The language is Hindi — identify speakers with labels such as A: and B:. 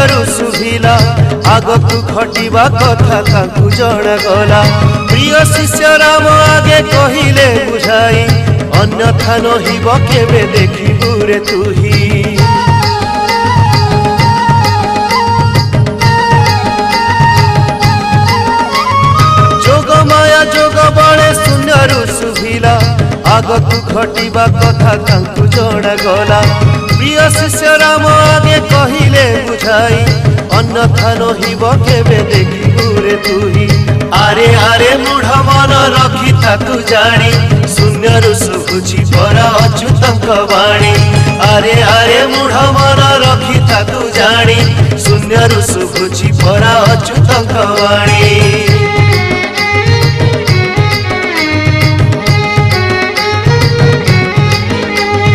A: शून्यरू शुभिला आगकू घटिबा कथा ताकू जणा गला। प्रिय शिष्य राम आगे कहिले बुझाई अन्यथा नहिब केबे देखिबू रे तुही। जोग माया जोग बळे शून्यरू शुभिला आगकू घटिबा कथा ताकू जणा गला। प्रिय शिष्य राम आगे कहिले बुझाई अन्यथा नहिब केबे देखिबू रे तुही। आरे आरे मूढ़ मन रखी ताकू जानी शून्यरू शुभुची परा अच्युतंक वाणी। आरे आरे मूढ़ मन रखी ताकू जानी शून्यरू शुभुची परा अच्युतंक वाणी।